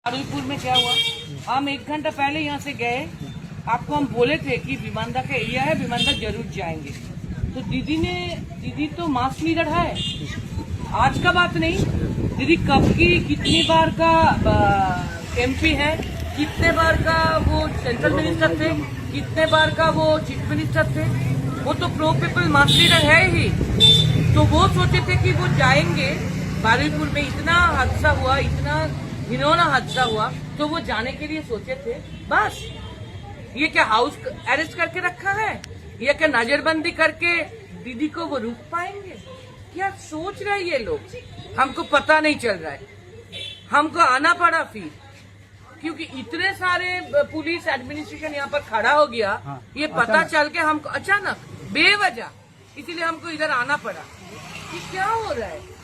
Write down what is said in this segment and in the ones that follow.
बारुईपुर में क्या हुआ, हम 1 घंटा पहले यहाँ से गए। आपको हम बोले थे कि विमानदा का एरिया है, विमानदा जरूर जाएंगे। तो दीदी तो मास लीडर है, आज का बात नहीं। दीदी कब की कितनी बार का एमपी है, कितने बार का वो सेंट्रल मिनिस्टर थे, कितने बार का वो चीफ मिनिस्टर थे। वो तो प्रो पीपल मास लीडर है ही। तो वो सोचे थे कि वो जाएंगे। बारुईपुर में इतना हादसा हुआ, इतना घिनौना हादसा हुआ, तो वो जाने के लिए सोचे थे। बस ये क्या हाउस अरेस्ट करके रखा है, ये क्या नजरबंदी करके दीदी को वो रोक पाएंगे? क्या सोच रहे ये लोग, हमको पता नहीं चल रहा है। हमको आना पड़ा फिर, क्योंकि इतने सारे पुलिस एडमिनिस्ट्रेशन यहाँ पर खड़ा हो गया। ये पता चल के हमको अचानक बेवजह, इसीलिए हमको इधर आना पड़ा कि क्या हो रहा है।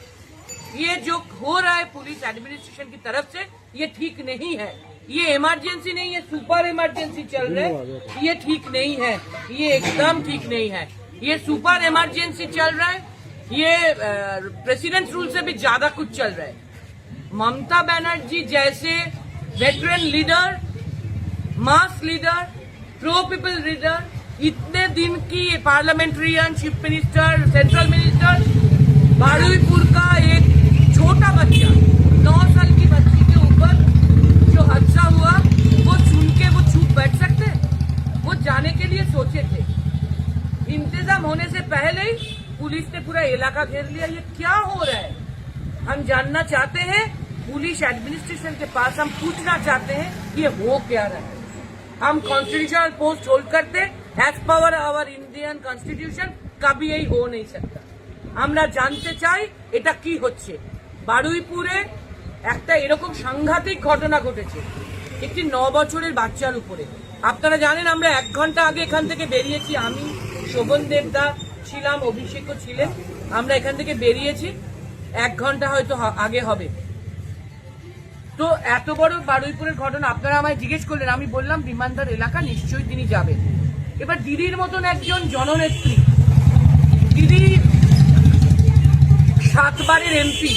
ये जो हो रहा है पुलिस एडमिनिस्ट्रेशन की तरफ से, ये ठीक नहीं है। ये इमरजेंसी नहीं है, सुपर इमरजेंसी चल रहा है। ये ठीक नहीं है, ये एकदम ठीक नहीं है। ये सुपर इमरजेंसी चल रहा है, ये प्रेसिडेंट रूल से भी ज्यादा कुछ चल रहा है। ममता बनर्जी जैसे वेटरन लीडर, मास लीडर, प्रो पीपल लीडर, इतने दिन की parliamentarian, chief minister, central minister, Baruipur का एक छोटा बच्चा, 9 साल की बच्ची के ऊपर जो हादसा हुआ, वो सुन के वो चुप बैठ सकते? वो जाने के लिए सोचे थे। इंतजाम होने से पहले ही पुलिस ने पूरा इलाका घेर लिया। ये क्या हो रहा है, हम जानना चाहते हैं। पुलिस एडमिनिस्ट्रेशन के पास हम पूछना चाहते हैं ये हो क्या रहा है। हम कॉन्स्टिट्यूशनल पोस्ट होल्ड करते, as power our Indian constitution, कभी यही हो नहीं सकता। আমরা জানতে চাই এটা কি হচ্ছে। বারুইপুরে একটা এরকম সাংঘাতিক ঘটনা ঘটেছে একটি 9 বছরের বাচ্চার উপরে। আপনারা জানেন আমরা 1 ঘন্টা আগে এখান থেকে বেরিয়েছি। আমি, শোভন দেবদা ছিলাম, অভিষেকও ছিলেন। আমরা এখান থেকে বেরিয়েছি 1 ঘন্টা হয়তো আগে হবে। তো এত বড় বারুইপুরের ঘটনা আপনারা আমায় জিজ্ঞেস করলেন, আমি বললাম বিমানদার এলাকা, নিশ্চয়ই তিনি যাবেন। এবার দিদির মতন একজন জননেত্রী, দিদি 7 বারের এমপি,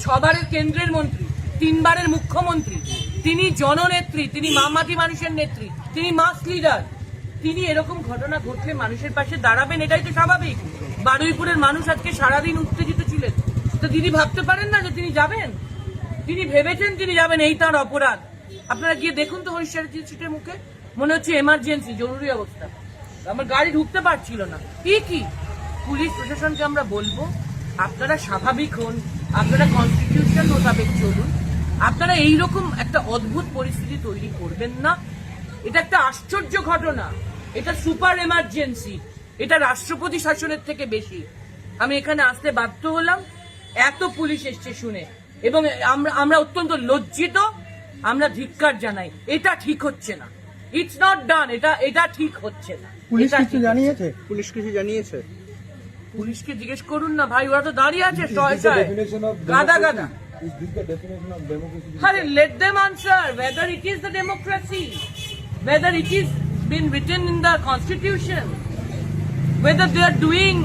6 বারের কেন্দ্রের মন্ত্রী, 3 বারের মুখ্যমন্ত্রী, তিনি জননেত্রী, তিনি মামাটি মানুষের নেত্রী, তিনি মাস লিডার। তিনি এরকম ঘটনা ঘটলে মানুষের পাশে দাঁড়াবেন, এটাই তো স্বাভাবিক। বারুইপুরের মানুষ আজকে সারাদিন উত্তেজিত ছিলেন। তো দিদি ভাবতে পারেন না যে তিনি যাবেন? তিনি ভেবেছেন তিনি যাবেন, এই তার অপরাধ। আপনারা গিয়ে দেখুন তো হরিশ্বর সিটের মুখে, মনে হচ্ছে এমার্জেন্সি, জরুরি অবস্থা। আমার গাড়ি ঢুকতে পারছিল না। কি পুলিশ প্রশাসনকে আমরা বলবো, আপনারা স্বাভাবিক হন, আপনারা কনস্টিটিউশন মোতাবেক চলুন। আপনারা এইরকম একটা অদ্ভুত পরিস্থিতি তৈরি করবেন না। এটা একটা আশ্চর্য ঘটনা, এটা সুপার এমার্জেন্সি, এটা রাষ্ট্রপতি শাসনের থেকে বেশি। আমি এখানে আসতে বাধ্য হলাম, এত পুলিশ এসছে শুনে, এবং আমরা অত্যন্ত লজ্জিত। আমরা ধিক্কার জানাই, এটা ঠিক হচ্ছে না। ইটস নট ডান, এটা ঠিক হচ্ছে না। পুলিশ কিছু জানিয়েছে? পুলিশকে জিজ্ঞেস করুন না ভাই, ওরা তো দাঁড়িয়ে আছে গাদা গাদা। আরে let them answer whether it is the democracy, whether it is been written in the constitution, whether they are doing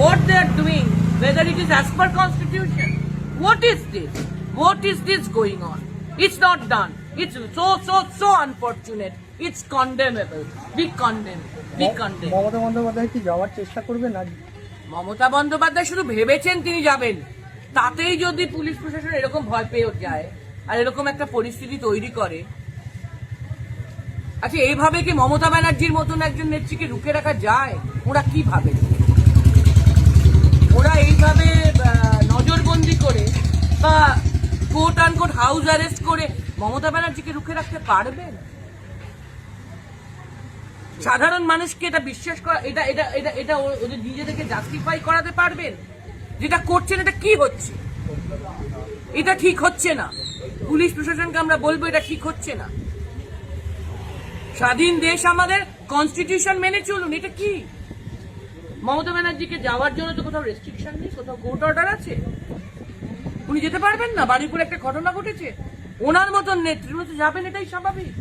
what they are doing, whether it is as per constitution. What is this going on? It's not done. It's so unfortunate. It's condemnable. Be condemned. Mamata Bandyopadhyay কি যাওয়ার চেষ্টা করবেন? মমতা বন্দ্যোপাধ্যায় শুধু ভেবেছেন তিনি যাবেন, তাতেই যদি পুলিশ প্রশাসন এরকম ভয় পেয়ে যায় আর এরকম একটা পরিস্থিতি তৈরি করে। আচ্ছা, এইভাবে কি মমতা ব্যানার্জির মতন একজন নেত্রীকে রুখে রাখা যায়? ওরা কি ভাবে? ওরা এইভাবে নজরবন্দি করে বা কোর্ট আনকোর্ট হাউস অ্যারেস্ট করে মমতা ব্যানার্জিকে রুখে রাখতে পারবেন? সাধারণ মানুষকে এটা বিশ্বাস করা, এটা ওদের নিজেদেরকে জাস্টিফাই করাতে পারবেন? যেটা করছেন এটা কি হচ্ছে? এটা ঠিক হচ্ছে না। পুলিশ প্রশাসনকে আমরা বলবো এটা ঠিক হচ্ছে না। স্বাধীন দেশ আমাদের, কনস্টিটিউশন মেনে চলুন। এটা কি? মমতা ব্যানার্জিকে যাওয়ার জন্য তো কোথাও রেস্ট্রিকশন নেই, কোথাও কোর্ট অর্ডার আছে, উনি যেতে পারবেন না। বারুইপুরে একটা ঘটনা ঘটেছে, ওনার মতন নেত্রী যাবেন, এটাই স্বাভাবিক।